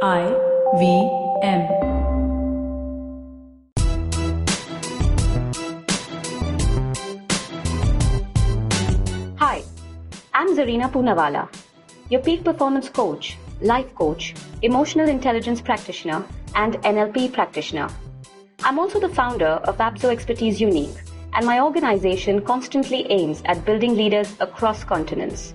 IVM. Hi, I'm Zarina Poonawalla, your peak performance coach, life coach, emotional intelligence practitioner, and NLP practitioner. I'm also the founder of Abso Expertise Unique, and my organization constantly aims at building leaders across continents.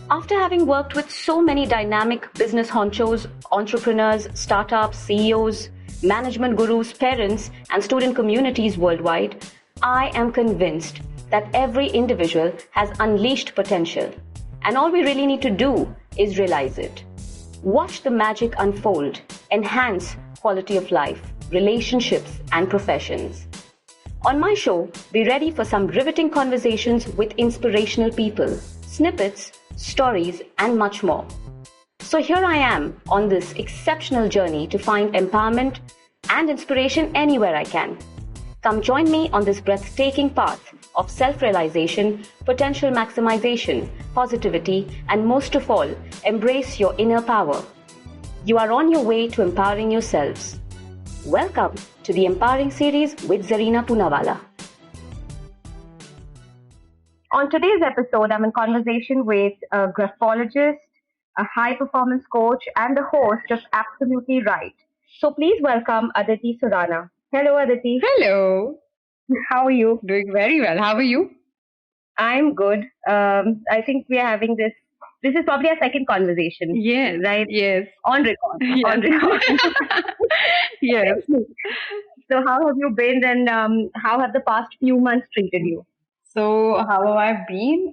After having worked with so many dynamic business honchos, entrepreneurs, startups, CEOs, management gurus, parents, and student communities worldwide, I am convinced that every individual has unleashed potential, and all we really need to do is realize it. Watch the magic unfold, enhance quality of life, relationships, and professions. On my show, be ready for some riveting conversations with inspirational people, snippets, stories, and much more. So here I am on this exceptional journey to find empowerment and inspiration anywhere I can. Come join me on this breathtaking path of self-realization, potential maximization, positivity, and most of all, embrace your inner power. You are on your way to empowering yourselves. Welcome to the Empowering Series with Zarina Poonawalla. On today's episode, I'm in conversation with a graphologist, a high-performance coach, and the host of Absolutely Right. So please welcome Aditi Surana. Hello, Aditi. Hello. How are you? Doing very well. How are you? I'm good. I think we are having this. This is probably our second conversation. Yes. Right? Yes. On record. Yes. On record. Yes. So how have you been, and how have the past few months treated you? So how have I been?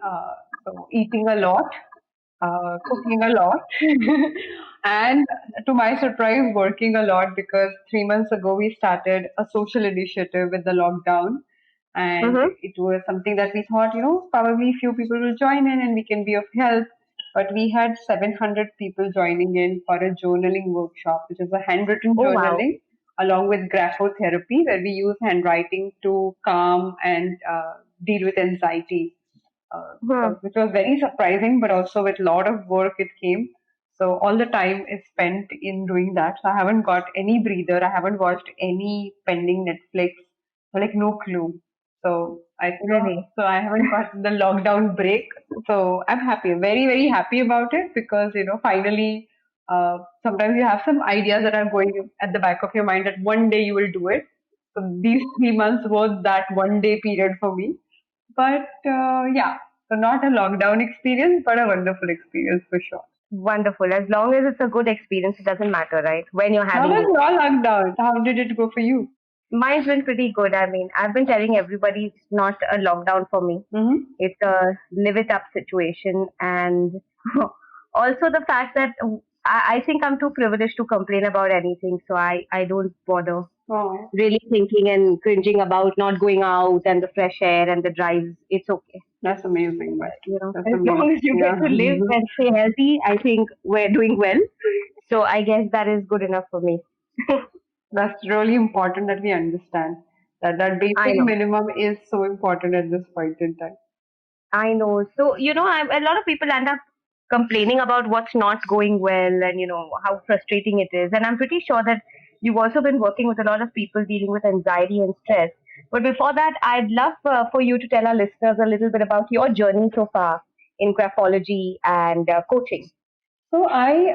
Eating a lot, cooking a lot, and to my surprise, working a lot because 3 months ago we started a social initiative with the lockdown. And it was something that we thought, probably few people will join in and we can be of help. But we had 700 people joining in for a journaling workshop, which is a handwritten journaling along with graphotherapy, where we use handwriting to calm and deal with anxiety, which was very surprising, but also with a lot of work it came. So all the time is spent in doing that. So I haven't got any breather. I haven't watched any pending Netflix. Like no clue. So so I haven't got the lockdown break. So I'm happy, very, very happy about it because, finally, sometimes you have some ideas that are going at the back of your mind that one day you will do it. So these 3 months was that one day period for me. But yeah, so not a lockdown experience, but a wonderful experience for sure. Wonderful. As long as it's a good experience, it doesn't matter, right? When you're How having was it. your lockdown? How did it go for you? Mine's been pretty good. I mean, I've been telling everybody it's not a lockdown for me. It's a live it up situation. And also the fact that I think I'm too privileged to complain about anything. So I don't bother really thinking and cringing about not going out and the fresh air and the drives. It's okay. That's amazing. But As long as you get to live and stay healthy, I think we're doing well. So I guess that is good enough for me. That's really important that we understand that basic minimum is so important at this point in time. I know. So, a lot of people end up complaining about what's not going well and, how frustrating it is. And I'm pretty sure that you've also been working with a lot of people dealing with anxiety and stress. But before that, I'd love for you to tell our listeners a little bit about your journey so far in graphology and coaching. So I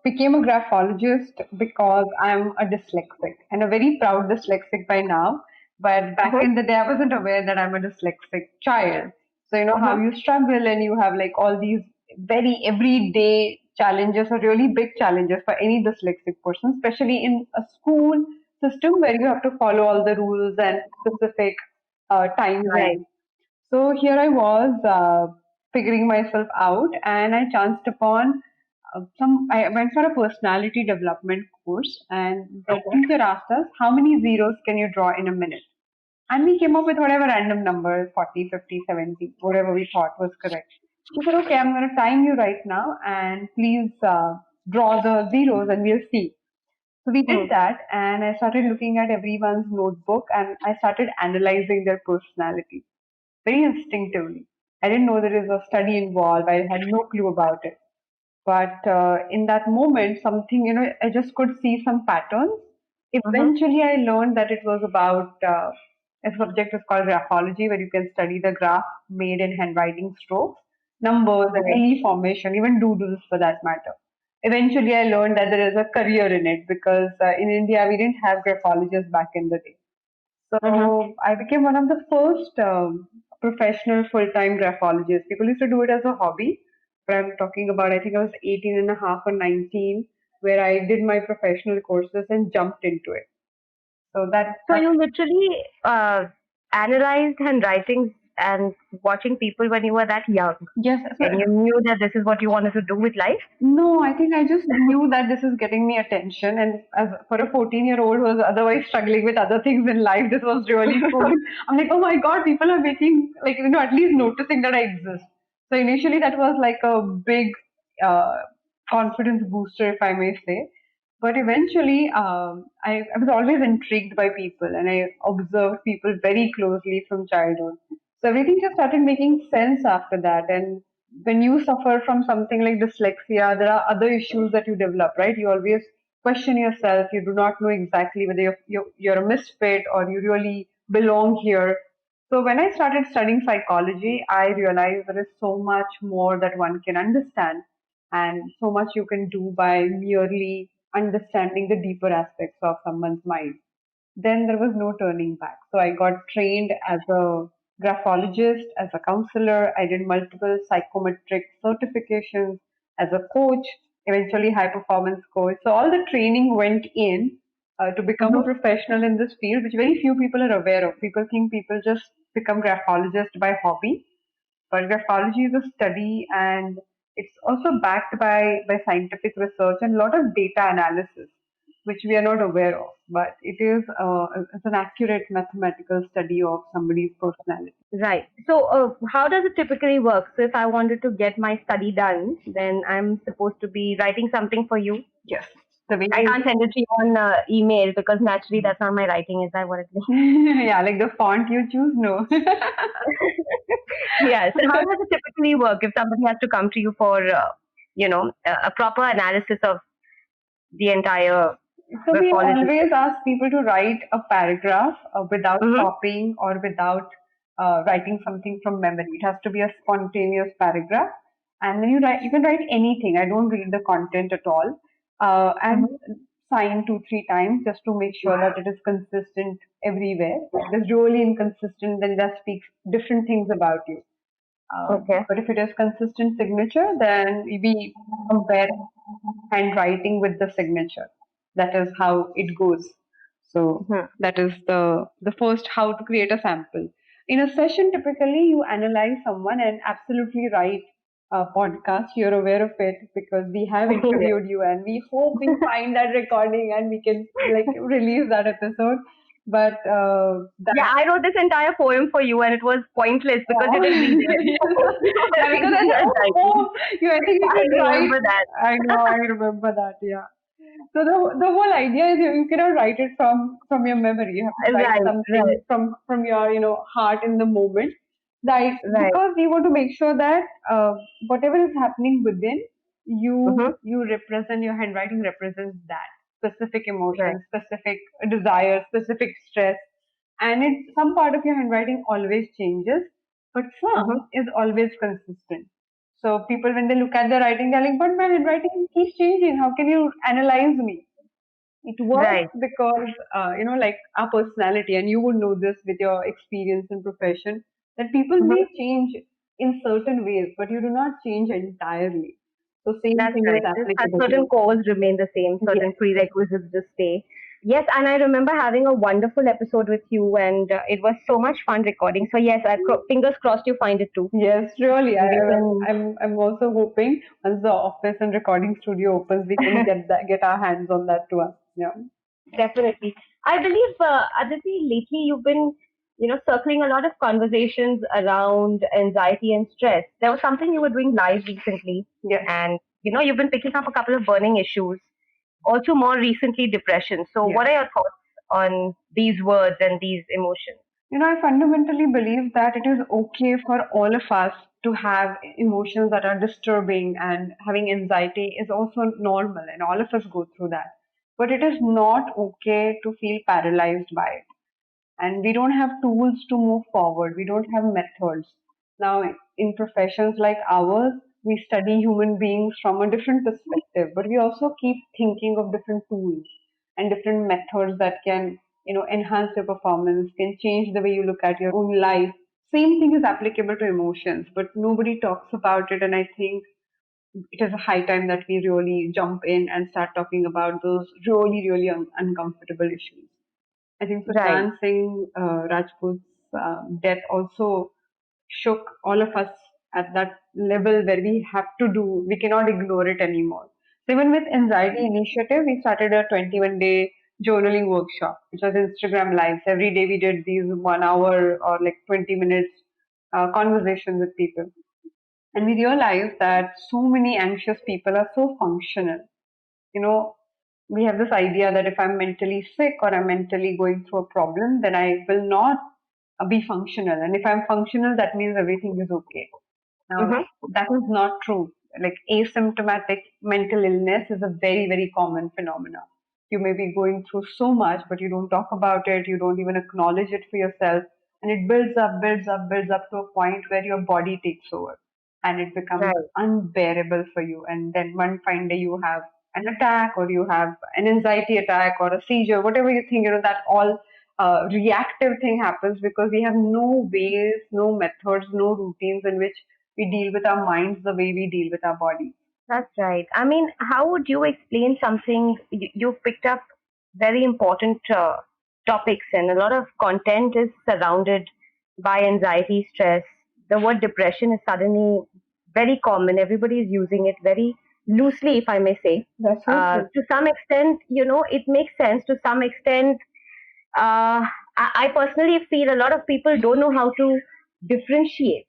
became a graphologist because I'm a dyslexic and a very proud dyslexic by now. But back in the day, I wasn't aware that I'm a dyslexic child. So how you struggle and you have like all these very everyday challenges or really big challenges for any dyslexic person, especially in a school system where you have to follow all the rules and specific timelines. So here I was figuring myself out, and I chanced upon I went for a personality development course, and the teacher asked us how many zeros can you draw in a minute, and we came up with whatever random numbers, 40, 50, 70, whatever we thought was correct. She said, okay, I'm going to time you right now, and please draw the zeros, and we'll see. So we did that, and I started looking at everyone's notebook, and I started analyzing their personality very instinctively. I didn't know there is a study involved. I had no clue about it. But in that moment, something, I just could see some patterns. Mm-hmm. Eventually, I learned that it was about a subject is called graphology, where you can study the graph made in handwriting strokes, numbers, and Right. any formation, even doodles for that matter. Eventually, I learned that there is a career in it because in India, we didn't have graphologists back in the day. Mm-hmm. So I became one of the first professional full-time graphologists. People used to do it as a hobby, but I'm talking about, I think I was 18 and a half or 19, where I did my professional courses and jumped into it. So So that's you literally analyzed handwritings and watching people when you were that young, yes. So and you knew that this is what you wanted to do with life. no, I think I just knew that this is getting me attention, and as for a 14-year-old who was otherwise struggling with other things in life, this was really cool. I'm like, oh my god, people are making like at least noticing that I exist. So initially, that was like a big uh, confidence booster, if I may say. But eventually, I was always intrigued by people, and I observed people very closely from childhood. So everything just started making sense after that, and when you suffer from something like dyslexia, there are other issues that you develop, right? You always question yourself. You do not know exactly whether you're a misfit or you really belong here. So when I started studying psychology, I realized there is so much more that one can understand and so much you can do by merely understanding the deeper aspects of someone's mind. Then there was no turning back. So I got trained as a graphologist, as a counselor. I did multiple psychometric certifications as a coach, eventually high performance coach. So all the training went in to become a Mm-hmm. professional in this field, which very few people are aware of. People think people just become graphologist by hobby, but graphology is a study and it's also backed by scientific research and a lot of data analysis, which we are not aware of. But it's an accurate mathematical study of somebody's personality. Right. So, how does it typically work? So, if I wanted to get my study done, then I'm supposed to be writing something for you. Yes. The way I can't send it to you on email because naturally that's not my writing. Is that what it means? yeah, like the font you choose, no. Yeah. So, how does it typically work if somebody has to come to you for, a proper analysis of the entire So we graphology? always ask people to write a paragraph without Mm-hmm. copying or without writing something from memory. It has to be a spontaneous paragraph, and then you can write anything. I don't read the content at all, and Mm-hmm. sign 2 3 times just to make sure that it is consistent everywhere. If it is really inconsistent, then that speaks different things about you. Okay. But if it is consistent signature, then we compare handwriting with the signature. That is how it goes. So Mm-hmm. that is the first how to create a sample. In a session, typically you analyze someone and absolutely write a podcast. You're aware of it because we have Yes. interviewed you and we hope we find that recording and we can like release that episode. But Yeah, that I wrote this entire poem for you, and it was pointless because you oh, didn't read it. yeah, because I said, oh, Handwriting. oh, I think you I should write. remember that. I know, I remember that. Yeah. So the whole idea is you cannot write it from your memory. You have to write Right, right, something from your heart in the moment. That right. because we want to make sure that whatever is happening within Mm-hmm. you represent your handwriting represents that specific Right. emotion, specific desire, specific stress, and some part of your handwriting always changes, but Mm-hmm. some is always consistent. So people, when they look at the writing, they're like, "But my handwriting keeps changing. How can you analyze me?" It works Right. because like our personality, and you would know this with your experience and profession, that people may Mm-hmm. change in certain ways, but you do not change entirely. So same That's thing is right. applicable Certain here. cores remain the same, Yes. certain prerequisites just stay. Yes, and I remember having a wonderful episode with you, and it was so much fun recording. So, yes, fingers crossed you find it too. Yes, really. And we can, I'm also hoping once the office and recording studio opens, we can get our hands on that too. Yeah. definitely. I believe, Aditi, lately you've been, circling a lot of conversations around anxiety and stress. There was something you were doing live recently, Yes. and, you've been picking up a couple of burning issues. Also, more recently, depression. So, Yes. what are your thoughts on these words and these emotions? I fundamentally believe that it is okay for all of us to have emotions that are disturbing, and having anxiety is also normal, and all of us go through that. But it is not okay to feel paralyzed by it. And we don't have tools to move forward. We don't have methods. Now, in professions like ours, we study human beings from a different perspective, but we also keep thinking of different tools and different methods that can, enhance your performance, can change the way you look at your own life. Same thing is applicable to emotions, but nobody talks about it. And I think it is a high time that we really jump in and start talking about those really, really uncomfortable issues. I think Right. Sushant Singh Rajput's death also shook all of us at that level where we cannot ignore it anymore. So even with Anxiety Initiative, we started a 21-day journaling workshop, which was Instagram Lives. Every day we did these 1 hour or like 20 minutes conversations with people. And we realized that so many anxious people are so functional. You know, we have this idea that if I'm mentally sick or I'm mentally going through a problem, then I will not be functional. And if I'm functional, that means everything is okay. Now, Mm-hmm. that is not true. Like asymptomatic mental illness is a very, very common phenomenon. You may be going through so much, but you don't talk about it, you don't even acknowledge it for yourself, and it builds up, builds up, builds up to a point where your body takes over and it becomes Right. unbearable for you. And then one fine day you have an attack, or you have an anxiety attack or a seizure, whatever you think, that all reactive thing happens because we have no ways, no methods, no routines in which we deal with our minds the way we deal with our body. That's right. I mean, how would you explain something? You've picked up very important topics, and a lot of content is surrounded by anxiety, stress. The word depression is suddenly very common. Everybody is using it very loosely, if I may say. That's so true. To some extent, it makes sense. To some extent, I personally feel a lot of people don't know how to differentiate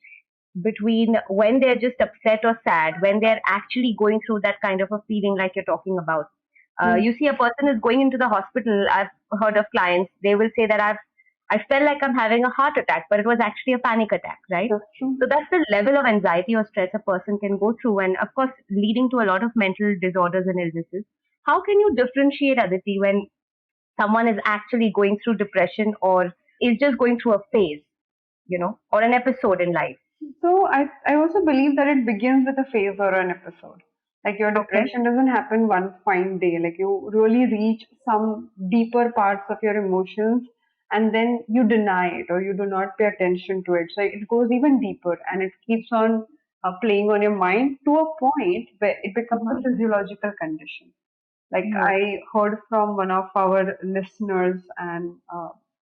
between when they're just upset or sad, when they're actually going through that kind of a feeling like you're talking about. Mm, You see, a person is going into the hospital. I've heard of clients, they will say that I felt like I'm having a heart attack, but it was actually a panic attack, right? that's true. So that's the level of anxiety or stress a person can go through, and of course, leading to a lot of mental disorders and illnesses. How can you differentiate, Aditi, when someone is actually going through depression or is just going through a phase, or an episode in life? So I also believe that it begins with a phase or an episode. Like your Okay. depression doesn't happen one fine day. Like you really reach some deeper parts of your emotions, and then you deny it or you do not pay attention to it. So it goes even deeper and it keeps on playing on your mind to a point where it becomes a Mhm. physiological condition. Like Mhm. I heard from one of our listeners and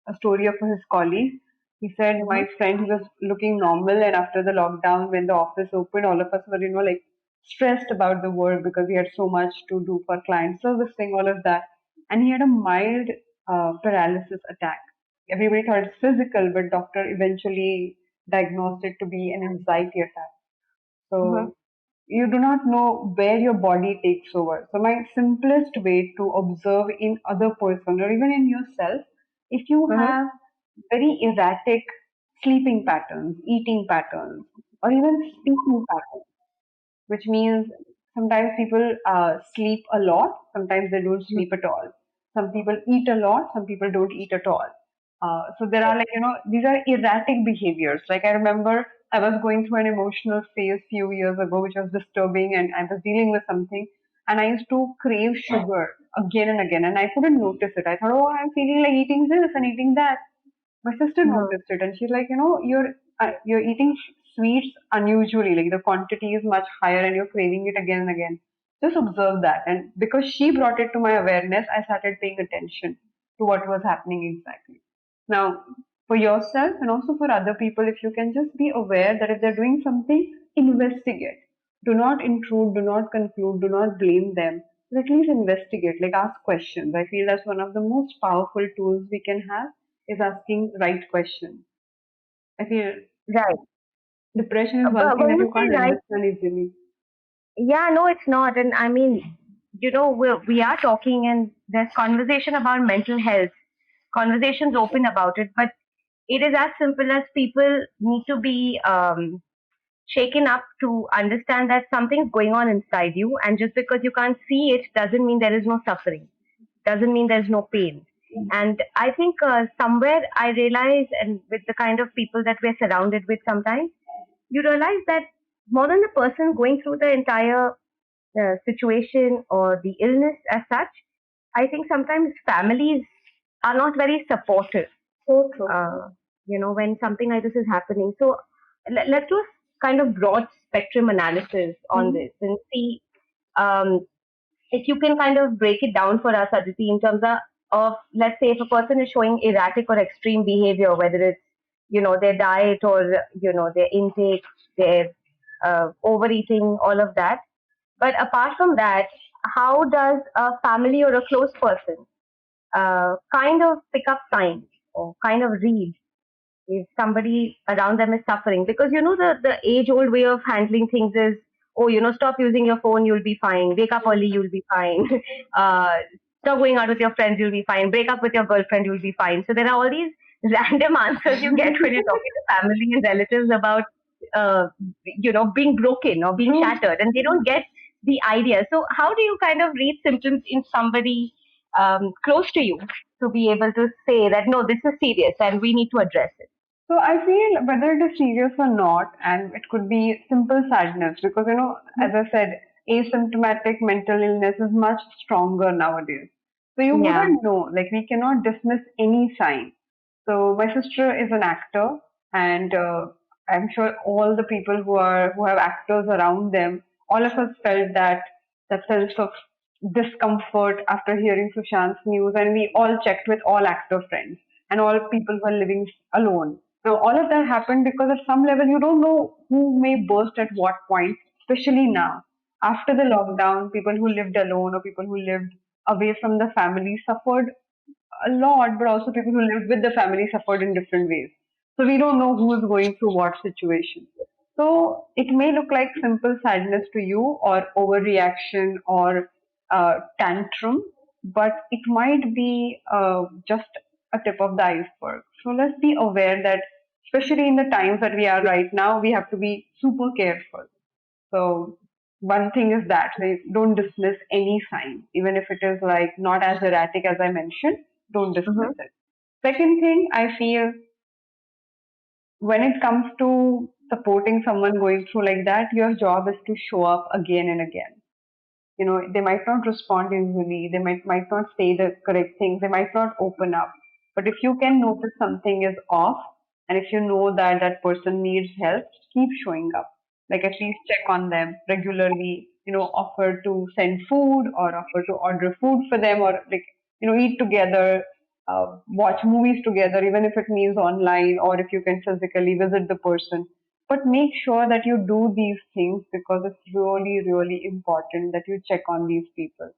a story of his colleague. He said, Mhm. my friend, he was looking normal, and after the lockdown, when the office opened, all of us were, like stressed about the work because he had so much to do for client servicing, all of that. And he had a mild paralysis attack. Everybody thought it's physical, but doctor eventually diagnosed it to be an anxiety attack. Mhm. So you do not know where your body takes over. So my simplest way to observe in other person or even in yourself, if you Mhm. have very erratic sleeping patterns, eating patterns, or even speaking patterns, which means sometimes people sleep a lot, sometimes they don't Mhm. sleep at all. Some people eat a lot, some people don't eat at all. So there are, like, these are erratic behaviors. Like I remember I was going through an emotional phase few years ago, which was disturbing, and I was dealing with something, and I used to crave sugar again and again, and I couldn't notice it. I thought, oh, I'm feeling like eating this and eating that. My sister Mhm. noticed it, and she's like, you're eating sweets unusually. Like the quantity is much higher, and you're craving it again and again. Just observe that, and because she brought it to my awareness, I started paying attention to what was happening exactly. Now, for yourself and also for other people, if you can just be aware that if they're doing something, investigate. Do not intrude, do not conclude, do not blame them. But at least investigate, like ask questions. I feel that's one of the most powerful tools we can have is asking right questions. I feel Right. depression is one But thing when that you you say can't right, understand easily. yeah, no, it's not. And I mean, we are talking, and there's conversation about mental health, conversations open about it. But it is as simple as people need to be shaken up to understand that something's going on inside you, and just because you can't see it doesn't mean there is no suffering, doesn't mean there's no pain. And I think somewhere I realize, and with the kind of people that we're surrounded with, sometimes you realize that more than the person going through the entire situation or the illness as such, I think sometimes families are not very supportive. So true. When something like this is happening. So let's do a kind of broad spectrum analysis on this and see um, if you can kind of break it down for us, Aditi, in terms of let's say if a person is showing erratic or extreme behavior, whether it's their diet or their intake, their overeating, all of that. But apart from that, how does a family or a close person kind of pick up signs or kind of read if somebody around them is suffering? Because the age old way of handling things is, oh, stop using your phone, you'll be fine. Wake up early, you'll be fine. uh, Stop going out with your friends, you'll be fine. Break up with your girlfriend, you'll be fine. So there are all these random answers you get when you're talking to family and relatives about being broken or being shattered, and they don't get the idea. So how do you kind of read symptoms in somebody close to you to be able to say that no, this is serious and we need to address it? So I feel whether it is serious or not, and it could be simple sadness, because as I said, asymptomatic mental illness is much stronger nowadays. So you Yeah. wouldn't know, like we cannot dismiss any sign. So my sister is an actor, and I'm sure all the people who have actors around them, all of us felt that sense of discomfort after hearing Sushant's news, and we all checked with all actor friends and all people who are living alone. Now, all of that happened because at some level you don't know who may burst at what point, especially now. After the lockdown, people who lived alone or people who lived away from the family suffered a lot, but also people who lived with the family suffered in different ways. So we don't know who's going through what situation. So it may look like simple sadness to you or overreaction or tantrum, but it might be just a tip of the iceberg. So let's be aware that, especially in the times that we are right now, we have to be super careful. So one thing is that like, don't dismiss any sign, even if it is like not as erratic as I mentioned. Don't dismiss it. Second thing, I feel when it comes to supporting someone going through like that, your job is to show up again and again. They might not respond easily, they might not say the correct things, they might not open up. But if you can notice something is off, and if you know that that person needs help, keep showing up. Like at least check on them regularly, offer to send food or offer to order food for them, or like, eat together, watch movies together, even if it means online, or if you can physically visit the person. But make sure that you do these things, because it's really, really important that you check on these people,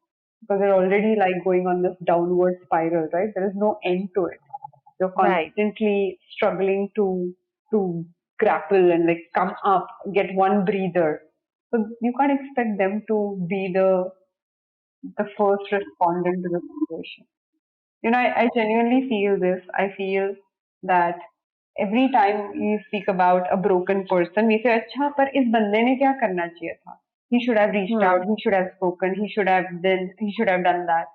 because they're already like going on this downward spiral, right? There is no end to it. You're Right. constantly struggling to grapple and like come up, get one breather. So you can't expect them to be the first respondent to the situation. I genuinely feel this. I feel that every time we speak about a broken person, we say, "अच्छा, पर इस बंदे ने क्या करना चाहिए था? He should have reached out. He should have spoken. He should have done that."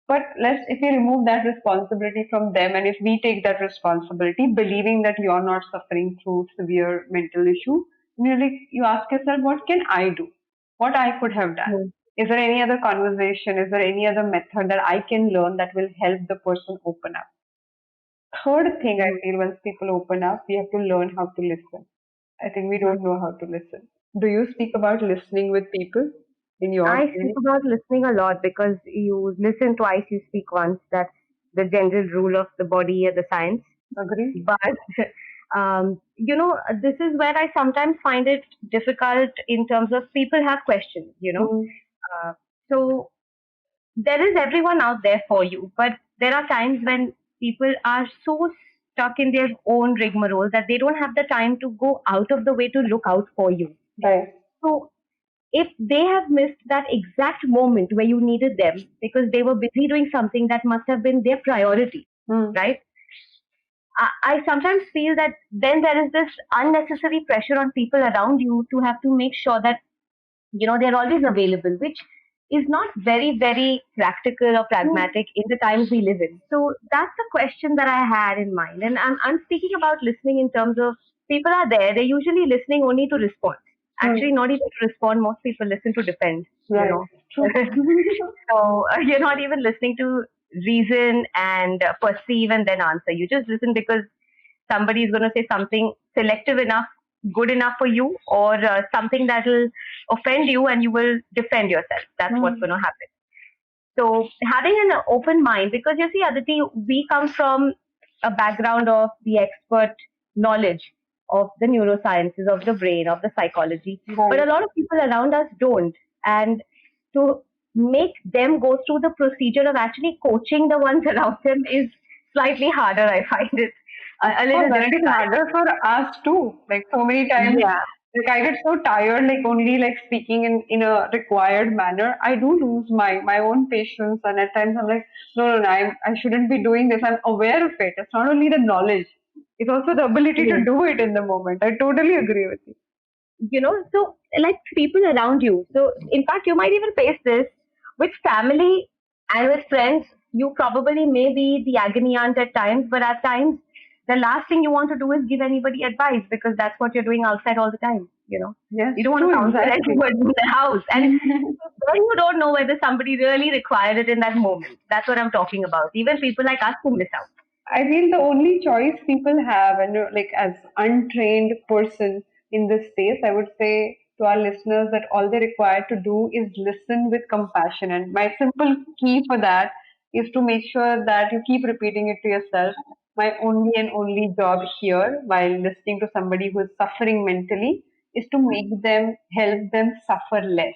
But if we remove that responsibility from them, and if we take that responsibility, believing that you're not suffering through severe mental issue, you ask yourself, what can I do? What I could have done? Is there any other conversation? Is there any other method that I can learn that will help the person open up? Third thing I feel, once people open up, we have to learn how to listen. I think we don't know how to listen. Do you speak about listening with people in your I speak training? about listening a lot because you listen twice, you speak once. That's the general rule of the body and the science. Agree? But this is where I sometimes find it difficult in terms of people have questions. Hmm. Uh, so there is everyone out there for you, but there are times when people are so stuck in their own rigmarole that they don't have the time to go out of the way to look out for you. Right. So if they have missed that exact moment where you needed them because they were busy doing something that must have been their priority, Hmm. right? I sometimes feel that then there is this unnecessary pressure on people around you to have to make sure that they're always available, which is not very practical or pragmatic in the times we live in. So that's the question that I had in mind, and I'm speaking about listening in terms of people are there, they're usually listening only to respond, actually not even to respond. Most people listen to defend, you Right. know. True. So you're not even listening to reason and perceive and then answer. You just listen because somebody is going to say something selective enough, good enough for you, or something that will offend you, and you will defend yourself. That's what's going to happen. So having an open mind, because you see, Aditi, we come from a background of the expert knowledge of the neurosciences, of the brain, of the psychology, but Right. a lot of people around us don't. And to make them go through the procedure of actually coaching the ones around them is slightly harder. I find it a Oh, little then it is difficult. harder for us too. Like so many times, Yeah. like I get so tired, like only like speaking in a required manner. I do lose my own patience, and at times I'm like, no, I shouldn't be doing this. I'm aware of it. It's not only the knowledge; it's also the ability to Yes. do it in the moment. I totally agree with you. So like people around you. So in fact, you might even face this with family and with friends. You probably may be the agony aunt at times, but at times the last thing you want to do is give anybody advice, because that's what you're doing outside all the time. Yes, You don't want to true, counsel exactly. anybody in the house, and then you don't know whether somebody really required it in that moment. That's what I'm talking about. Even people like us who miss out. I feel the only choice people have, and like as untrained person in this space, I would say to our listeners that all they're required to do is listen with compassion. And my simple key for that is to make sure that you keep repeating it to yourself. My only and only job here, while listening to somebody who is suffering mentally, is to make them help them suffer less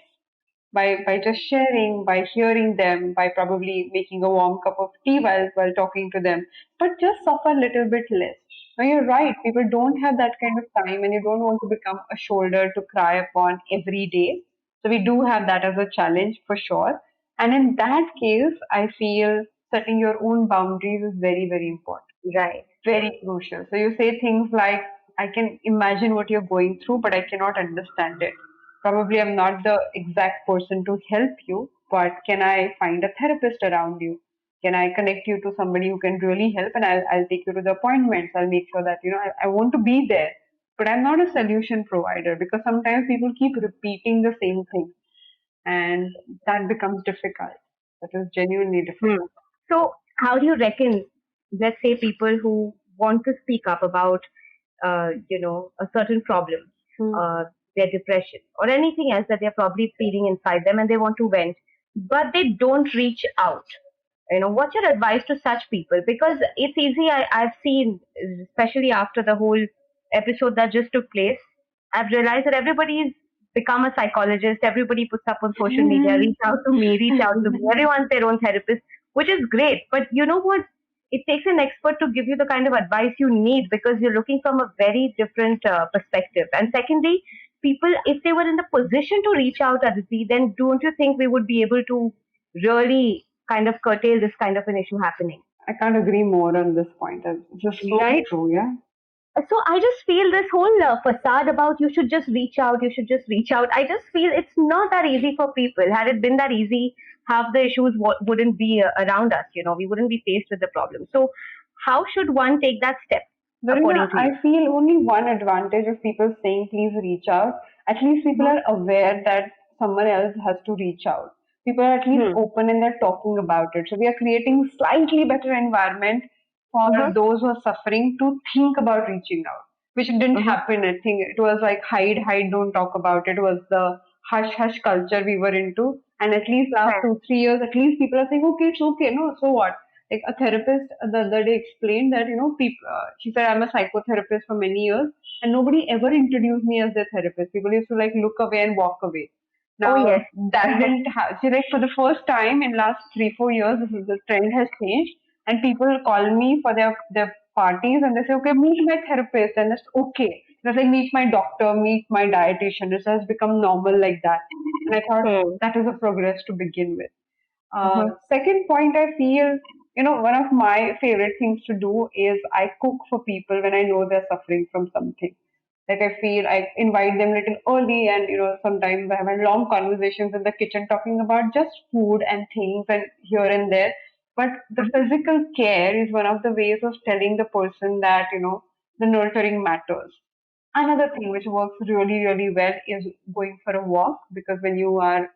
by just sharing, by hearing them, by probably making a warm cup of tea while talking to them, but just suffer a little bit less. Now you're right, people don't have that kind of time and you don't want to become a shoulder to cry upon every day. So we do have that as a challenge for sure. And in that case, I feel setting your own boundaries is very important, Right. very crucial. So you say things like, I can imagine what you're going through, but I cannot understand it. Probably I'm not the exact person to help you, but can I find a therapist around you? Can I connect you to somebody who can really help? And I'll take you to the appointments. I'll make sure that, I want to be there. But I'm not a solution provider because sometimes people keep repeating the same thing and that becomes difficult. That is genuinely Hmm. difficult. So, how do you reckon, let's say, people who want to speak up about, a certain problem, Hmm. their depression, or anything else that they're probably feeling inside them and they want to vent, but they don't reach out? What's your advice to such people? Because it's easy, I've seen, especially after the whole episode that just took place, I've realized that everybody's become a psychologist, everybody puts up on social media, reach out to me, reach out to me, everyone's their own therapist, which is great. But you know what? It takes an expert to give you the kind of advice you need, because you're looking from a very different perspective. And secondly, people, if they were in the position to reach out, Aditi, then don't you think we would be able to really kind of curtail this kind of an issue happening? I can't agree more on this point. It's just so Right? true, yeah. So I just feel this whole facade about you should just reach out, you should just reach out. I just feel it's not that easy for people. Had it been that easy, half the issues wouldn't be around us. We wouldn't be faced with the problem. So how should one take that step, Varuna, according to you? I feel only one advantage of people saying please reach out. At least people Hmm. are aware that someone else has to reach out. People are at least Hmm. open and they're talking about it. So we are creating slightly better environment for Uh-huh. those who are suffering to think about reaching out, which didn't Uh-huh. happen. I think it was like hide, don't talk about it. It was the hush culture we were into. And at least last Right. 2, 3 years, at least people are saying, okay, it's okay. No, so what? Like a therapist the other day explained that, people, she said, I'm a psychotherapist for many years and nobody ever introduced me as their therapist. People used to like look away and walk away. Oh Now yes. that didn't have, see, like for the first time in last 3, 4 years, the trend has changed and people call me for their parties and they say, okay, meet my therapist, and it's okay. It's like meet my doctor, meet my dietitian. This has become normal like that. And I thought Hmm. that is a progress to begin with. Uh-huh. Second point, I feel one of my favorite things to do is I cook for people when I know they're suffering from something. Like I feel I invite them little early, and sometimes I have had long conversations in the kitchen talking about just food and things and here and there. But the physical care is one of the ways of telling the person that the nurturing matters. Another thing which works really, really well is going for a walk, because when you are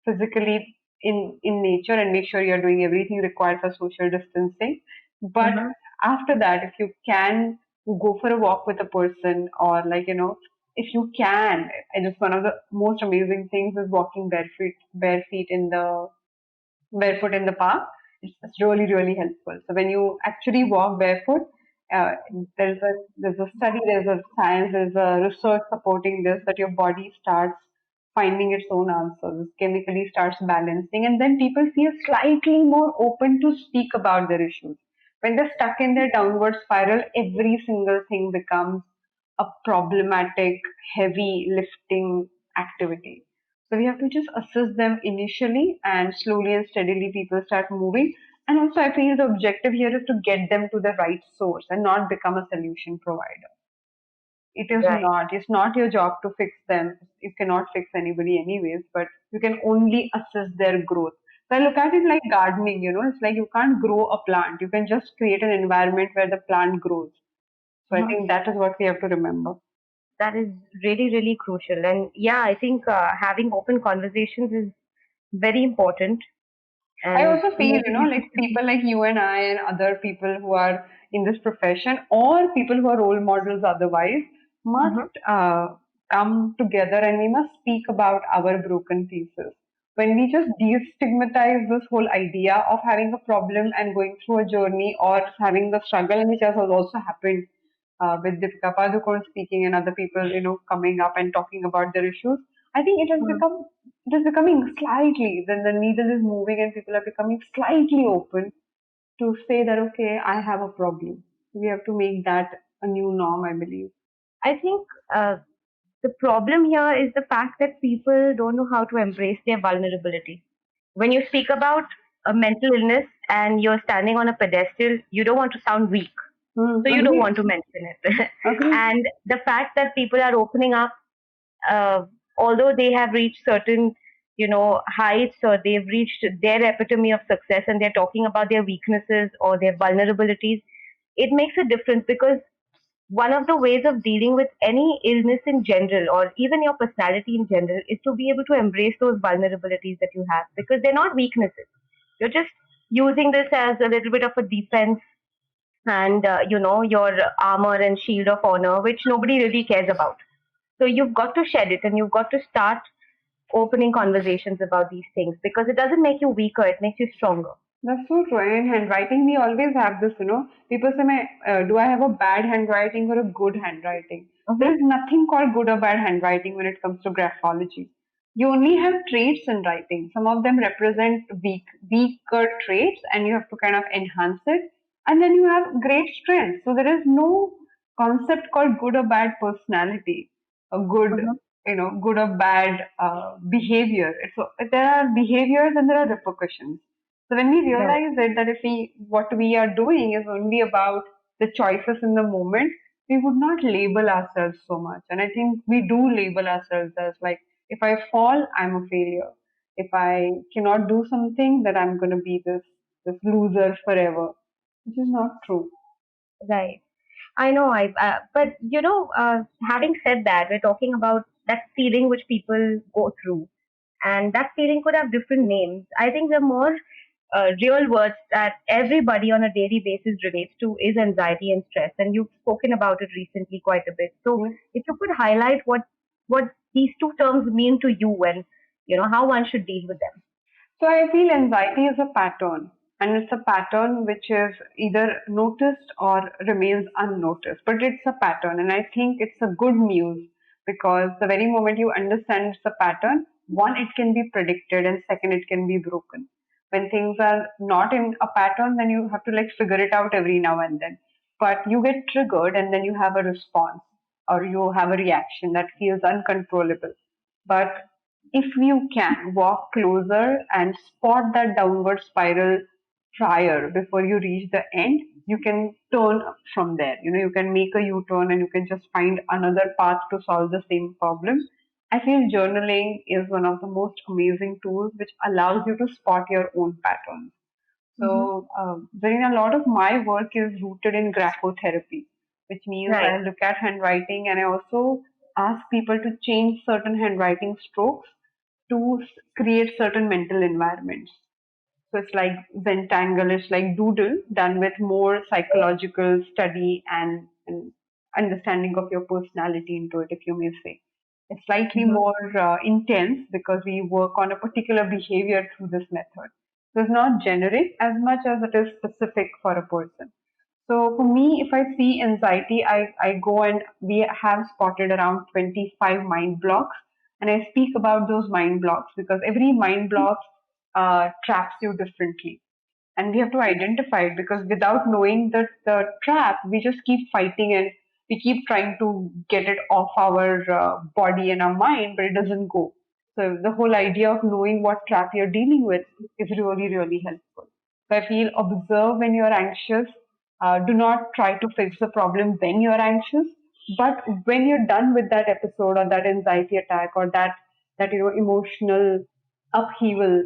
physically in nature, and make sure you're doing everything required for social distancing. But Mm-hmm. after that, if you can go for a walk with a person, or if you can, and just one of the most amazing things is walking barefoot in the park. It's really, really helpful. So when you actually walk barefoot, uh, there's a study, there's a science, there's a research supporting this, that your body starts finding its own answers, chemically starts balancing, and then people feel slightly more open to speak about their issues. When they're stuck in their downward spiral, every single thing becomes a problematic, heavy lifting activity. So we have to just assist them initially, and slowly and steadily people start moving. And also, I feel the objective here is to get them to the right source and not become a solution provider. It is Right. not. It's not your job to fix them. You cannot fix anybody anyways, but you can only assist their growth. So I look at it like gardening, it's like you can't grow a plant. You can just create an environment where the plant grows. So I Mhm. think that is what we have to remember. That is really, really crucial. And yeah, I think having open conversations is very important. I And also feel, maybe we like should be. people like you and I and other people who are in this profession, or people who are role models otherwise, Mhm. must come together, and we must speak about our broken pieces. When we just destigmatize this whole idea of having a problem and going through a journey, or having the struggle, and which has also happened with Deepika Padukone speaking and other people, coming up and talking about their issues. I think it is becoming slightly, then the needle is moving and people are becoming slightly open to say that, okay, I have a problem. We have to make that a new norm, I believe. I think the problem here is the fact that people don't know how to embrace their vulnerability. When you speak about a mental illness and you're standing on a pedestal, you don't want to sound weak. So you don't Agree, want to mention it. agree. And the fact that people are opening up, uh, although they have reached certain, heights, or they've reached their epitome of success, and they're talking about their weaknesses or their vulnerabilities, it makes a difference, because one of the ways of dealing with any illness in general, or even your personality in general, is to be able to embrace those vulnerabilities that you have, because they're not weaknesses. You're just using this as a little bit of a defense, and your armor and shield of honor, which nobody really cares about. So you've got to shed it, and you've got to start opening conversations about these things, because it doesn't make you weaker, it makes you stronger. That's so true. And in handwriting, we always have this, people say, do I have a bad handwriting or a good handwriting? There Hmm. is nothing called good or bad handwriting when it comes to graphology. You only have traits in writing. Some of them represent weaker traits, and you have to kind of enhance it. And then you have great strengths. So there is no concept called good or bad personality, a Hmm. good or bad behavior. So there are behaviors and there are repercussions. So when we Right. realize that if what we are doing is only about the choices in the moment, we would not label ourselves so much. And I think we do label ourselves as like, if I fall, I'm a failure. If I cannot do something, then I'm going to be this loser forever, which is not true. Right. I know. But having said that, we're talking about that feeling which people go through, and that feeling could have different names. I think the more real words that everybody on a daily basis relates to is anxiety and stress, and you've spoken about it recently quite a bit. So, Yeah. if you could highlight what these two terms mean to you, and how one should deal with them. So I feel anxiety is a pattern, and it's a pattern which is either noticed or remains unnoticed. But it's a pattern, and I think it's a good news, because the very moment you understand it's a pattern, one, it can be predicted, and second, it can be broken. When things are not in a pattern, then you have to like figure it out every now and then. But you get triggered, and then you have a response, or you have a reaction that feels uncontrollable. But if you can walk closer and spot that downward spiral prior before you reach the end, you can turn from there. You can make a U-turn and you can just find another path to solve the same problem. I feel journaling is one of the most amazing tools which allows you to spot your own patterns. Mm-hmm. So, Zarina, a lot of my work is rooted in graphotherapy, which means Right. I look at handwriting and I also ask people to change certain handwriting strokes to create certain mental environments. So it's like Zentangle, it's like Doodle done with more psychological study and understanding of your personality into it, if you may say. It's slightly Mm-hmm. more intense because we work on a particular behavior through this method. So it's not generic as much as it is specific for a person. So for me, if I see anxiety, I go and we have spotted around 25 mind blocks. And I speak about those mind blocks because every mind block traps you differently. And we have to identify it because without knowing the trap, we just keep fighting and we keep trying to get it off our body and our mind, but it doesn't go. So the whole idea of knowing what trap you're dealing with is really, really helpful. So I feel observe when you're anxious. Do not try to fix the problem when you're anxious, but when you're done with that episode or that anxiety attack or that emotional upheaval,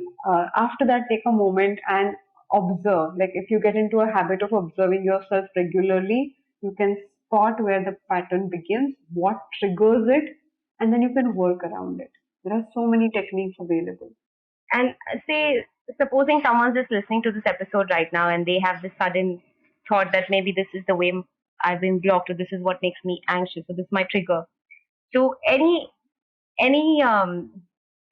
after that take a moment and observe. Like if you get into a habit of observing yourself regularly, you can spot where the pattern begins, what triggers it, and then you can work around it. There are so many techniques available. And say, supposing someone's just listening to this episode right now and they have this sudden thought that maybe this is the way I've been blocked, or this is what makes me anxious, or this is my trigger. So, any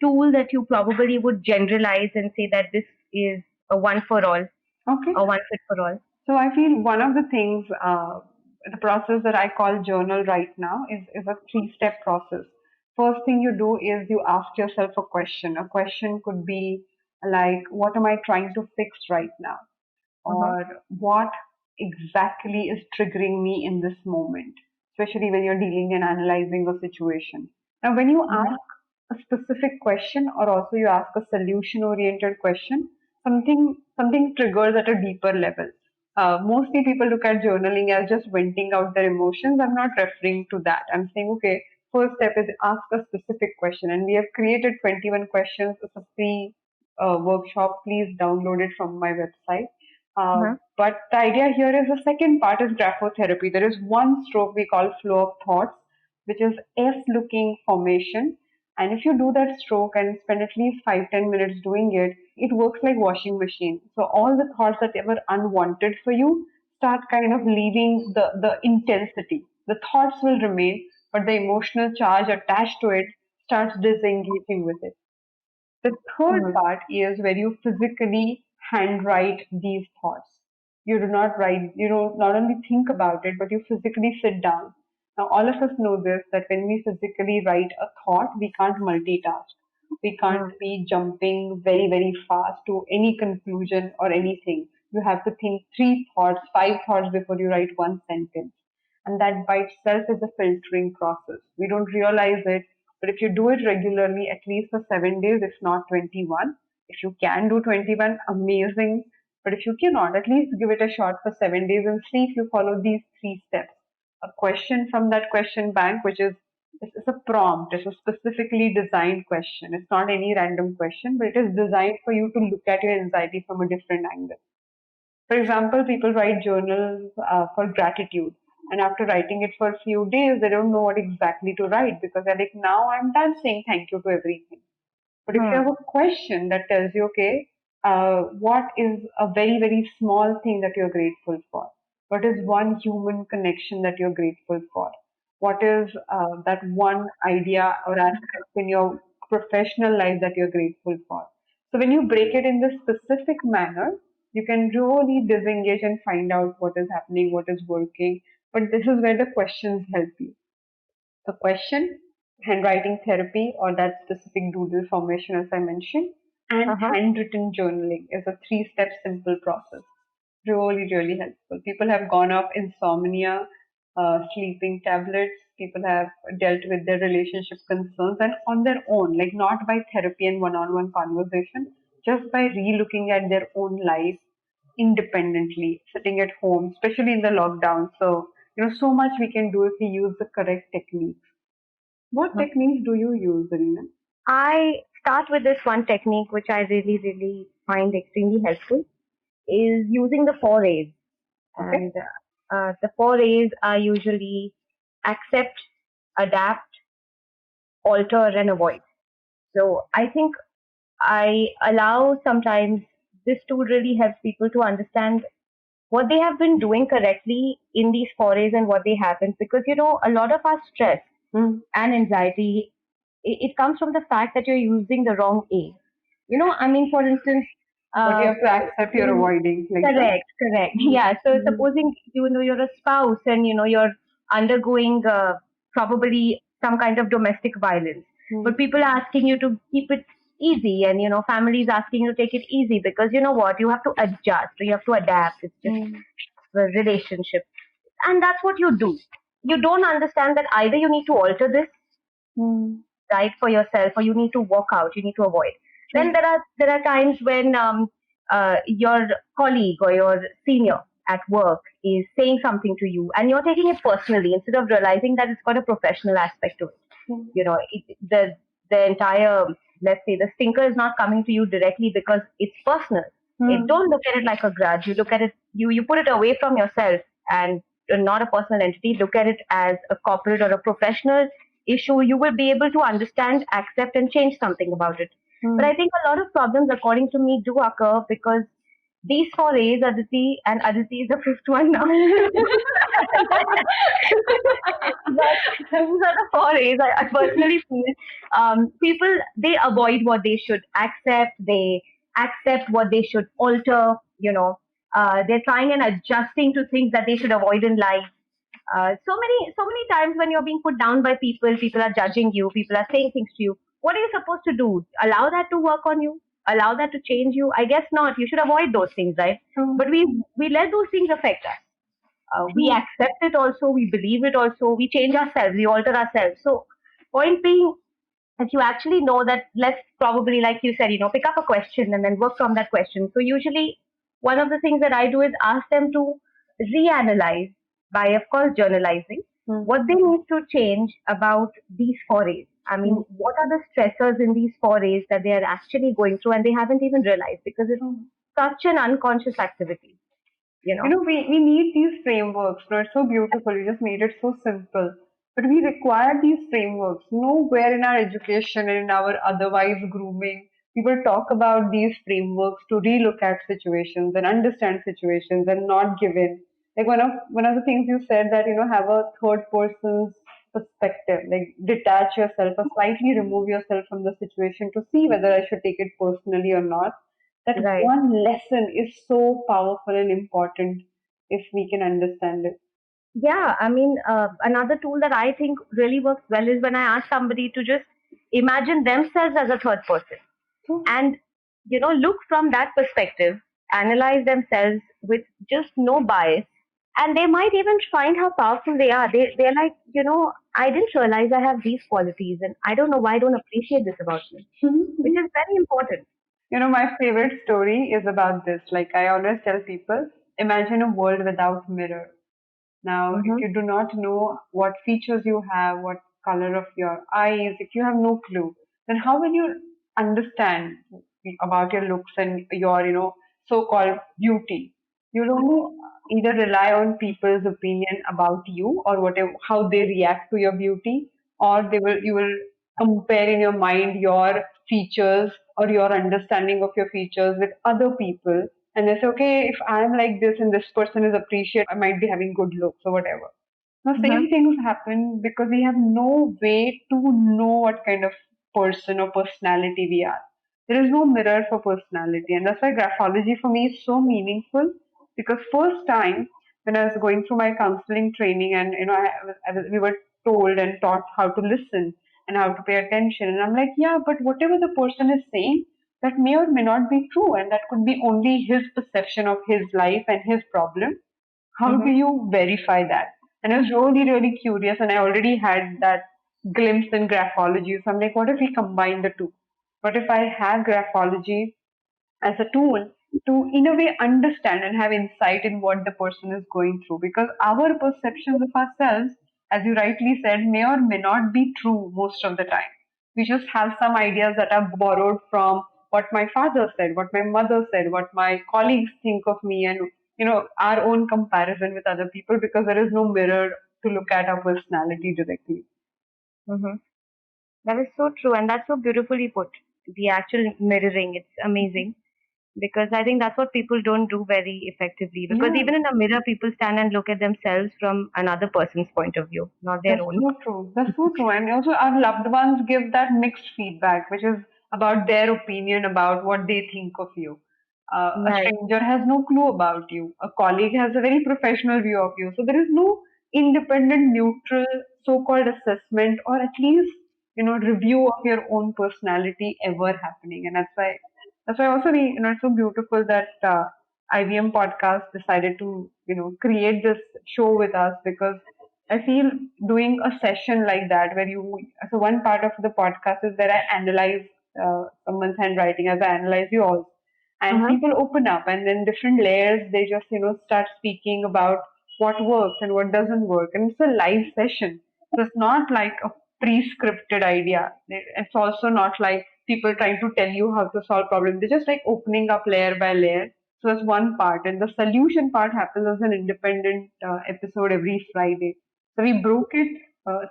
tool that you probably would generalize and say that this is a one for all, Okay. or one fit for all. So I feel one of the things, the process that I call journal right now is a three-step process. First thing you do is you ask yourself a question. A question could be like, what am I trying to fix right now? Uh-huh. Or what exactly is triggering me in this moment, especially when you're dealing and analyzing a situation. Now, when you Mm-hmm. ask a specific question or also you ask a solution oriented question, something triggers at a deeper level. Mostly people look at journaling as just venting out their emotions. I'm not referring to that. I'm saying, okay, first step is ask a specific question. And we have created 21 questions. It's a free workshop. Please download it from my website. Uh-huh. But the idea here is the second part is graphotherapy. There is one stroke we call flow of thoughts, which is S-looking formation. And if you do that stroke and spend at least 5-10 minutes doing it, it works like washing machine. So all the thoughts that were unwanted for you start kind of leaving the intensity. The thoughts will remain, but the emotional charge attached to it starts disengaging with it. The third Mm-hmm. part is where you physically handwrite these thoughts. You do not write, you don't not only think about it, but you physically sit down. Now, all of us know this that when we physically write a thought, we can't multitask. We can't be jumping very, very fast to any conclusion or anything. You have to think three thoughts, five thoughts before you write one sentence. And that by itself is a filtering process. We don't realize it, but if you do it regularly, at least for 7 days, if not 21, if you can do 21, amazing. But if you cannot, at least give it a shot for 7 days and see if you follow these three steps. A question from that question bank, which is it's a prompt, it's a specifically designed question. It's not any random question, but it is designed for you to look at your anxiety from a different angle. For example, people write journals for gratitude, and after writing it for a few days, they don't know what exactly to write because they're like, now I'm done saying thank you to everything. But if you have Hmm. a question that tells you, okay, what is a very, very small thing that you're grateful for? What is one human connection that you're grateful for? What is that one idea or aspect in your professional life that you're grateful for? So when you break it in this specific manner, you can really disengage and find out what is happening, what is working. But this is where the questions help you. The question, handwriting therapy, or that specific doodle formation, as I mentioned, and Uh-huh. handwritten journaling is a three-step simple process. Really, really helpful. People have gone off insomnia, sleeping tablets. People have dealt with their relationship concerns and on their own, like not by therapy and one-on-one conversation, just by re-looking at their own life, independently, sitting at home, especially in the lockdown. So, so much we can do if we use the correct techniques. What Mhm. techniques do you use, Zarina? I start with this one technique, which I really, really find extremely helpful, is using the four A's. Okay. And the four A's are usually accept, adapt, alter, and avoid. So I think I allow sometimes this tool really helps people to understand what they have been doing correctly in these forays and what they haven't. Because, a lot of our stress Mm. and anxiety, it comes from the fact that you're using the wrong A. I mean, for instance, But you uh, have to accept you're in, avoiding, like that. correct. Mm. Yeah. So Mm. supposing, you're a spouse and, you're undergoing probably some kind of domestic violence, Mm. but people are asking you to keep it easy, and, families asking you to take it easy because you know what, you have to adjust, you have to adapt. It's just Mm. the relationship. And that's what you do. You don't understand that either you need to alter this, Mm. right, for yourself, or you need to walk out, you need to avoid. Then True. there are times when your colleague or your senior at work is saying something to you and you're taking it personally instead of realizing that it's got a professional aspect to it. Mm. The entire, let's say, the stinker is not coming to you directly because it's personal. Mm. Don't look at it like a grudge. You look at it, you put it away from yourself, and not a personal entity. Look at it as a corporate or a professional issue. You will be able to understand, accept, and change something about it. But Mm. I think a lot of problems, according to me, do occur because these four A's, Aditi, and Aditi is the fifth one now. But those are the four A's. I personally feel people, they avoid what they should accept. They accept what they should alter. They're trying and adjusting to things that they should avoid in life. So many times when you're being put down by people, people are judging you, people are saying things to you. What are you supposed to do? Allow that to work on you? Allow that to change you? I guess not. You should avoid those things, right? True. But we let those things affect us. We True. accept it also, we believe it also, we change ourselves, we alter ourselves. So, point being, if you actually know that, let's probably, like you said, pick up a question and then work from that question. So, usually, one of the things that I do is ask them to reanalyze by, of course, journalizing Mm. what they need to change about these forays. I mean, Mm. what are the stressors in these forays that they are actually going through and they haven't even realized because it's True. such an unconscious activity, you know. We need these frameworks. It's so beautiful. You just made it so simple. But we require these frameworks. Nowhere in our education and in our otherwise grooming, people talk about these frameworks to relook at situations and understand situations and not give in. Like one of the things you said that have a third person's perspective, like detach yourself or slightly remove yourself from the situation to see whether I should take it personally or not. That Right. one lesson is so powerful and important if we can understand it. Yeah, I mean, another tool that I think really works well is when I ask somebody to just imagine themselves as a third person So, and, look from that perspective, analyze themselves with just no bias. And they might even find how powerful they are. They're like, I didn't realize I have these qualities and I don't know why I don't appreciate this about me, which is very important. my favorite story is about this. Like I always tell people, imagine a world without mirror. Now, if Mm-hmm. you do not know what features you have, what color of your eyes, if you have no clue, then how will you understand about your looks and your, so-called beauty? You'll only either rely on people's opinion about you or whatever, how they react to your beauty, or you will compare in your mind your features or your understanding of your features with other people, and they say, okay, if I'm like this and this person is appreciated, I might be having good looks or whatever. Now, Mm-hmm. same things happen because we have no way to know what kind of person or personality we are. There is no mirror for personality, and that's why graphology for me is so meaningful. Because first time when I was going through my counseling training, and we were told and taught how to listen and how to pay attention, and I'm like, yeah, but whatever the person is saying, that may or may not be true, and that could be only his perception of his life and his problem. How do Mm-hmm. you verify that? And I was really, really curious, and I already had that glimpse in graphology. So I'm like, what if we combine the two? What if I have graphology as a tool to, in a way, understand and have insight in what the person is going through. Because our perceptions of ourselves, as you rightly said, may or may not be true most of the time. We just have some ideas that are borrowed from what my father said, what my mother said, what my colleagues think of me, and our own comparison with other people, because there is no mirror to look at our personality directly. Hmm. That is so true, and that's so beautifully put. The actual mirroring, it's amazing because I think that's what people don't do very effectively. Because Yeah. even in a mirror, people stand and look at themselves from another person's point of view, not their That's own. so true. That's so true. And also, our loved ones give that mixed feedback, which is about their opinion about what they think of you. A Right. stranger has no clue about you. A colleague has a very professional view of you. So there is no independent, neutral, so-called assessment, or at least review of your own personality ever happening. And that's why also it's so beautiful that IVM podcast decided to create this show with us, because I feel doing a session like that where so one part of the podcast is where I analyze someone's handwriting as I analyze yours. And Uh-huh. people open up, and then different layers, they just, start speaking about what works and what doesn't work. And it's a live session. So it's not like a pre-scripted idea. It's also not like people trying to tell you how to solve problems. They're just like opening up layer by layer. So that's one part. And the solution part happens as an independent episode every Friday. So we broke it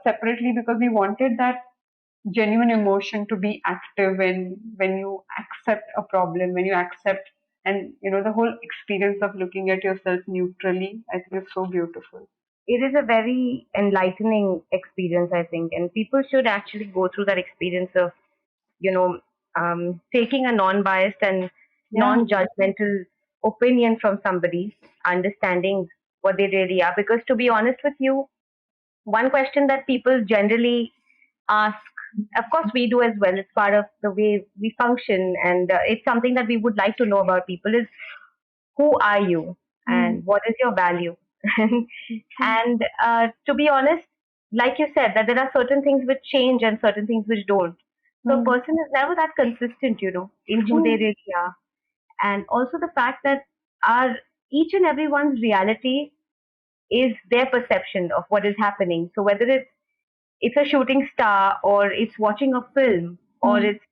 separately because we wanted that genuine emotion to be active when you accept a problem, when you accept, and the whole experience of looking at yourself neutrally. I think is so beautiful. It is a very enlightening experience, I think, and people should actually go through that experience of, you know, taking a non-biased and Yeah. non-judgmental opinion from somebody, understanding what they really are. Because to be honest with you, one question that people generally ask, of course we do as well, it's part of the way we function, and it's something that we would like to know about people is who are you Mm. and what is your value. and True. to be honest, like you said, that there are certain things which change and certain things which don't. So a Mm. person is never that consistent, in who they True. really are. And also the fact that our each and everyone's reality is their perception of what is happening. So whether it's a shooting star or it's watching a film or Mm. it's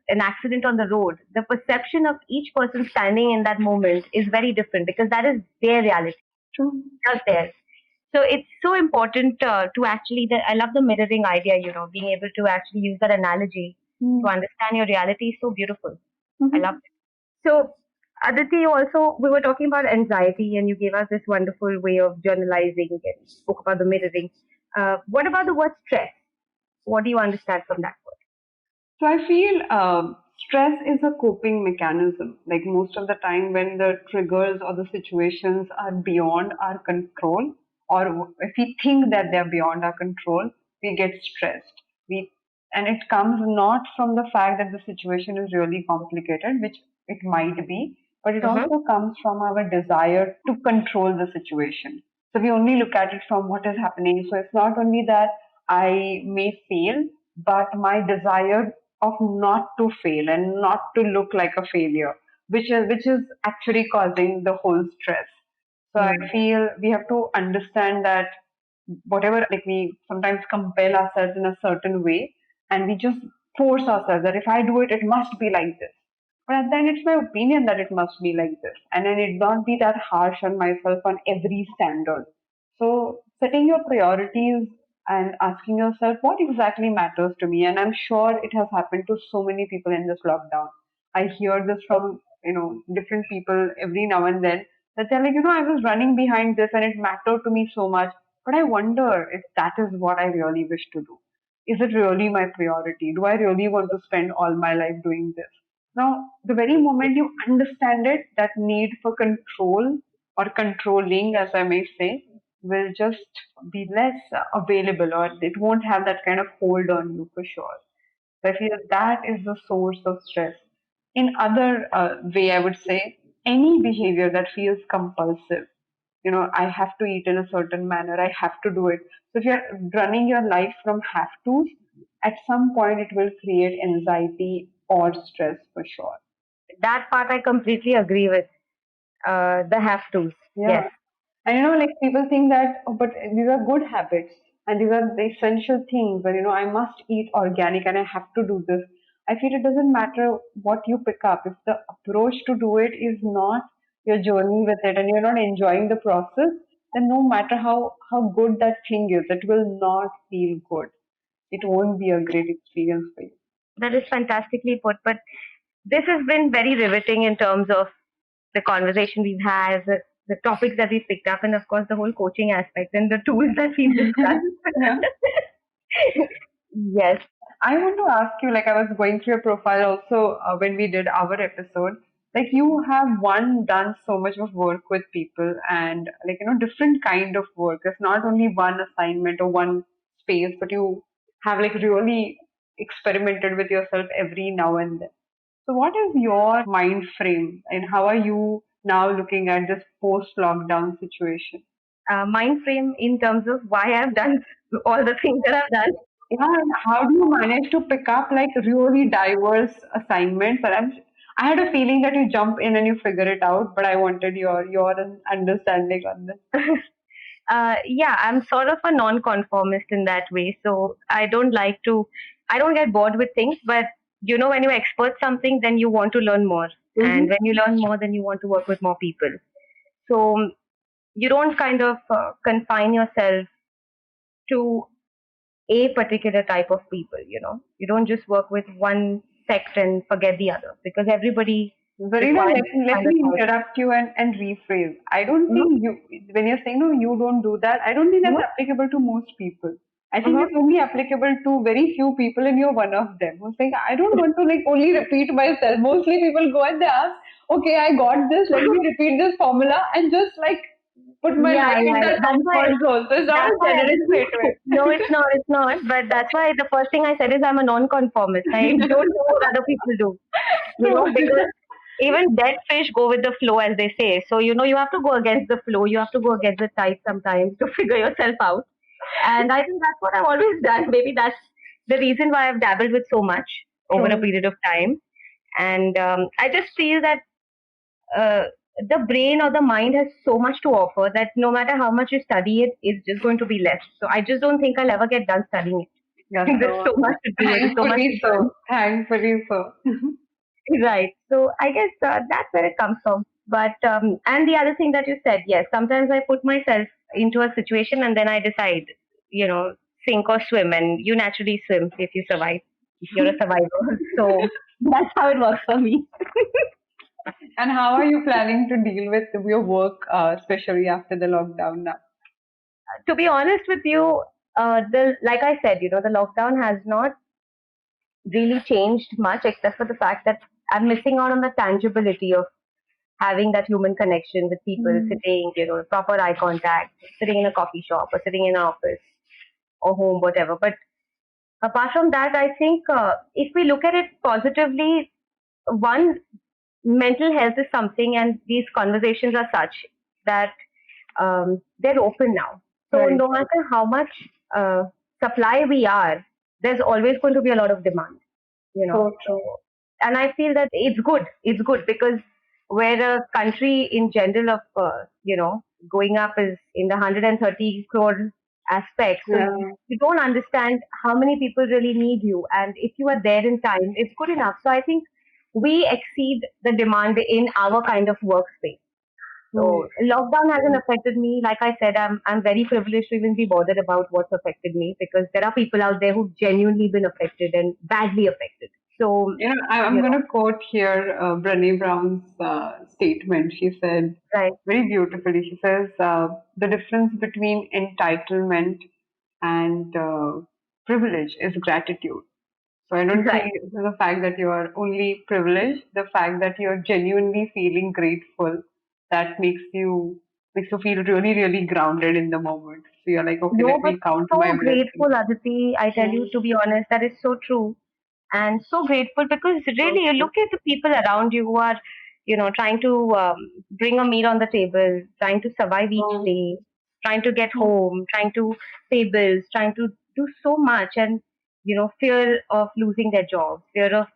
an accident on the road, the perception of each person standing in that moment is very different because that is their reality, True. just theirs. So it's so important to actually, I love the mirroring idea, being able to actually use that analogy Mm. to understand your reality is so beautiful. I love Mhm. it. So, Aditi, also, we were talking about anxiety and you gave us this wonderful way of journalizing and spoke about the mirroring. What about the word stress? What do you understand from that word? So I feel stress is a coping mechanism. Like most of the time, when the triggers or the situations are beyond our control, or if we think that they're beyond our control, we get stressed. And it comes not from the fact that the situation is really complicated, which it might be, but it Mm-hmm. also comes from our desire to control the situation. So we only look at it from what is happening. So it's not only that I may fail, but my desire of not to fail and not to look like a failure, which is actually causing the whole stress. So I Mm. feel we have to understand that whatever, like, we sometimes compel ourselves in a certain way, and we just force ourselves that if I do it, it must be like this. But then it's my opinion that it must be like this, and then it not be that harsh on myself on every standard. So setting your priorities and asking yourself what exactly matters to me. And I'm sure it has happened to so many people in this lockdown. I hear this from different people every now and then, that they're like, I was running behind this and it mattered to me so much, but I wonder if that is what I really wish to do. Is it really my priority? Do I really want to spend all my life doing this? Now, the very moment you understand it, that need for control, or controlling, as I may say, will just be less available, or it won't have that kind of hold on you for sure. So I feel that is the source of stress. In other way, I would say any behavior that feels compulsive. I have to eat in a certain manner. I have to do it. So if you're running your life from have tos, at some point it will create anxiety or stress for sure. That part I completely agree with. The have tos. Yeah. Yes. And like people think that, oh, but these are good habits and these are the essential things. And I must eat organic and I have to do this. I feel it doesn't matter what you pick up. If the approach to do it is not your journey with it and you're not enjoying the process, then no matter how good that thing is, it will not feel good. It won't be a great experience for you. That is fantastically put. But this has been very riveting in terms of the conversation we've had, the topics that we've picked up, and of course the whole coaching aspect and the tools that we've discussed. Yeah. Yes. I want to ask you, like I was going through your profile also when we did our episode, like you have done so much of work with people and like, different kind of work. It's not only one assignment or one space, but you have like really experimented with yourself every now and then. So what is your mind frame and how are you now looking at this post-lockdown situation? Mind frame in terms of why I've done all the things that I've done. Yeah, and how do you manage to pick up like really diverse assignments? I had a feeling that you jump in and you figure it out, but I wanted your understanding on this. Yeah, I'm sort of a non-conformist in that way. So I don't get bored with things, but when you expert something, then you want to learn more. And Mm-hmm. when you learn more, then you want to work with more people. So you don't kind of confine yourself to a particular type of people. You don't just work with one sect and forget the other because everybody Zarina, requires let kind of me help. interrupt you and rephrase. I don't Mm-hmm. think when you're saying no, you don't do that, I don't think that's Mm-hmm. applicable to most people. I think Mm-hmm. it's only applicable to very few people and you're one of them who's saying, I don't want to like only repeat myself. Mostly people go and they ask, okay, I got this, let me repeat this formula and just like put my Yeah, life in yeah, yeah. that comfort zone. So it's not That's a why generic statement. no, it's not. But that's why the first thing I said is I'm a non-conformist. I don't do what other people do. True. Because even dead fish go with the flow, as they say. So you have to go against the flow. You have to go against the tide sometimes to figure yourself out. And I think that's what I've always done. Maybe that's the reason why I've dabbled with so much over a True. period of time. And I just feel that uh, the brain or the mind has so much to offer that no matter how much you study it, it's just going to be less. So I just don't think I'll ever get done studying it. Yeah, There's so so much to do and so much to thankfully learn. so. Thankfully so. Right. So I guess that's where it comes from. But and the other thing that you said, yes, sometimes I put myself into a situation and then I decide, you know, sink or swim, and you naturally swim if you survive. You're a survivor. So that's how it works for me. And how are you planning to deal with your work, especially after the lockdown now? To be honest with you, the like I said, the lockdown has not really changed much, except for the fact that I'm missing out on the tangibility of having that human connection with people, Mm. sitting, proper eye contact, sitting in a coffee shop or sitting in an office or home, whatever. But apart from that, I think if we look at it positively, one, mental health is something, and these conversations are such that they're open now. So Right. no matter how much uh, supply we are, there's always going to be a lot of demand. So So, true. and I feel that it's good because where a country in general of going up is in the 130 crore aspect, so Yeah. you don't understand how many people really need you, and if you are there in time, it's good enough. So I think we exceed the demand in our kind of workspace. Mm. So lockdown hasn't affected me. Like I said, I'm very privileged to even be bothered about what's affected me, because there are people out there who've genuinely been affected and badly affected. So, I'm you going know, to quote here Brené Brown's statement. She said right, very beautifully, she says, the difference between entitlement and privilege is gratitude. So I don't think right. it's the fact that you are only privileged, the fact that you're genuinely feeling grateful, that makes you feel really, really grounded in the moment. So you're like, okay, No, let but me count my so blessings. grateful, Aditi. I tell you, Mm. to be honest, that is so true. And so grateful because So really you true. look at the people around you who are, trying to bring a meal on the table, trying to survive each Mm. day, trying to get Mm. home, trying to pay bills, trying to do so much, and fear of losing their jobs, fear of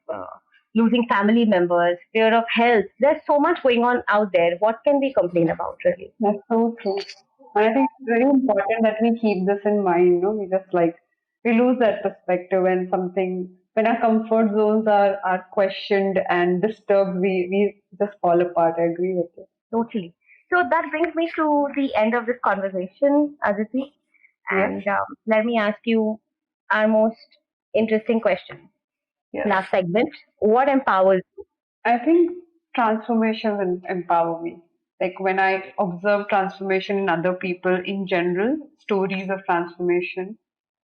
losing family members, fear of health. There's so much going on out there. What can we complain about, really? That's so true. And I think it's very important that we keep this in mind, we just we lose that perspective when our comfort zones are questioned and disturbed, we just fall apart. I agree with you. Totally. So that brings me to the end of this conversation, Aditi. Yes. And let me ask you our most interesting question. Yes. Last segment. What empowers you? I think transformation will empower me. Like when I observe transformation in other people in general, stories of transformation,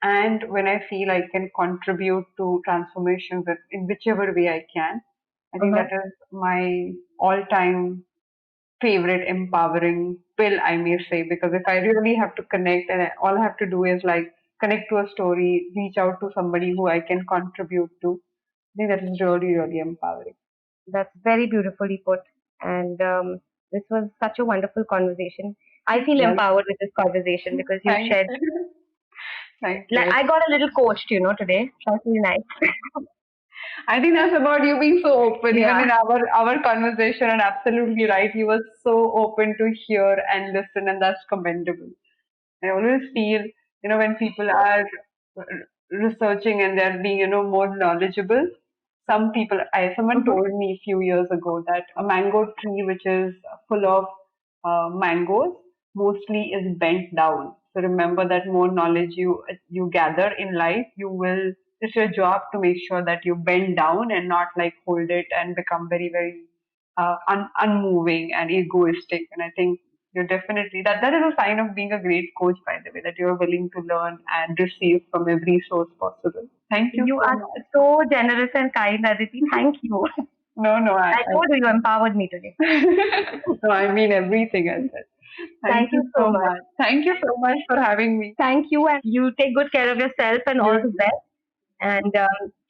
and when I feel I can contribute to transformation in whichever way I can, I think that is my all-time favorite empowering pill, I may say, because if I really have to connect and all I have to do is connect to a story, reach out to somebody who I can contribute to, I think that is really, really empowering. That's very beautifully put. And this was such a wonderful conversation. I feel Yes. empowered with this conversation because you Thank shared. you. Thank you. Like, I got a little coached, today. That's really nice. I think that's about you being so open. Yeah. Even in our conversation, and absolutely right, you were so open to hear and listen, and that's commendable. I always feel, when people are researching and they're being, more knowledgeable. Someone told me a few years ago that a mango tree which is full of mangoes mostly is bent down. So remember that more knowledge you gather in life, it's your job to make sure that you bend down and not hold it and become very, very unmoving and egoistic. And I think you're definitely that is a sign of being a great coach, by the way, that you're willing to learn and receive from every source possible. Thank you. You so are much. so generous and kind, Aditi. Thank you. No, I told you empowered me today. No, I mean everything I said. Thank you so much. Thank you so much for having me. Thank you, and you take good care of yourself and all the best. And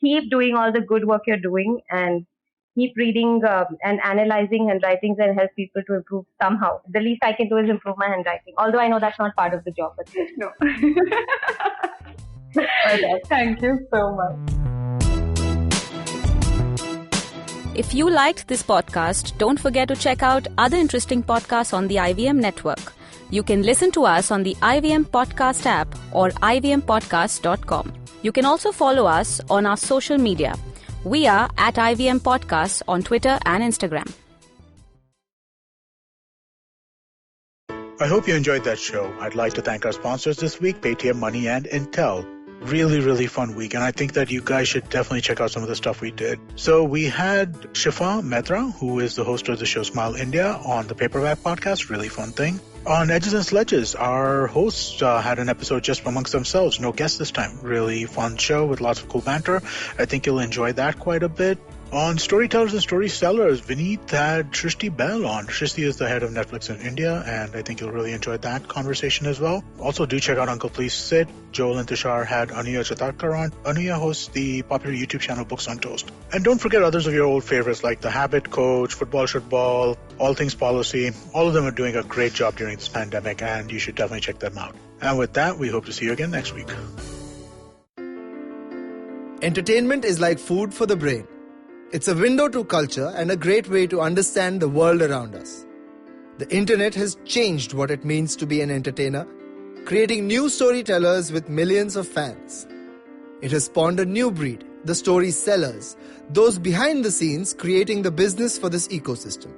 keep doing all the good work you're doing, and keep reading and analyzing handwritings and help people to improve somehow. The least I can do is improve my handwriting. Although I know that's not part of the job. But no. Okay. Thank you so much. If you liked this podcast, don't forget to check out other interesting podcasts on the IVM network. You can listen to us on the IVM Podcast app or ivmpodcast.com. You can also follow us on our social media. We are at IVM Podcasts on Twitter and Instagram. I hope you enjoyed that show. I'd like to thank our sponsors this week, Paytm Money and Intel. Really, really fun week, and I think that you guys should definitely check out some of the stuff we did. So we had Shifa Mehta, who is the host of the show Smile India, on the Paperback Podcast. Really fun thing. On Edges and Sledges, our hosts had an episode just amongst themselves. No guests this time. Really fun show with lots of cool banter. I think you'll enjoy that quite a bit. On Storytellers and Storysellers, Vineet had Shrishti Bell on. Shrishti is the head of Netflix in India, and I think you'll really enjoy that conversation as well. Also, do check out Uncle Please Sit. Joel and Tushar had Anuya Chatarkar on. Anuya hosts the popular YouTube channel Books on Toast. And don't forget others of your old favorites like The Habit Coach, Football Should Ball, All Things Policy. All of them are doing a great job during this pandemic, and you should definitely check them out. And with that, we hope to see you again next week. Entertainment is like food for the brain. It's a window to culture and a great way to understand the world around us. The internet has changed what it means to be an entertainer, creating new storytellers with millions of fans. It has spawned a new breed, the story-sellers, those behind the scenes creating the business for this ecosystem.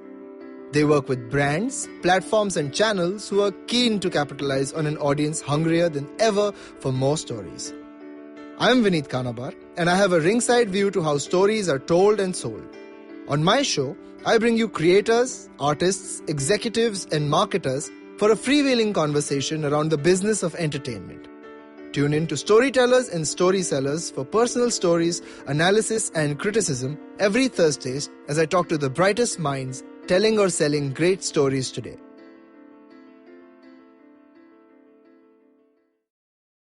They work with brands, platforms and channels who are keen to capitalize on an audience hungrier than ever for more stories. I'm Vineet Kanabar, and I have a ringside view to how stories are told and sold. On my show, I bring you creators, artists, executives, and marketers for a freewheeling conversation around the business of entertainment. Tune in to Storytellers and Storysellers for personal stories, analysis, and criticism every Thursdays as I talk to the brightest minds telling or selling great stories today.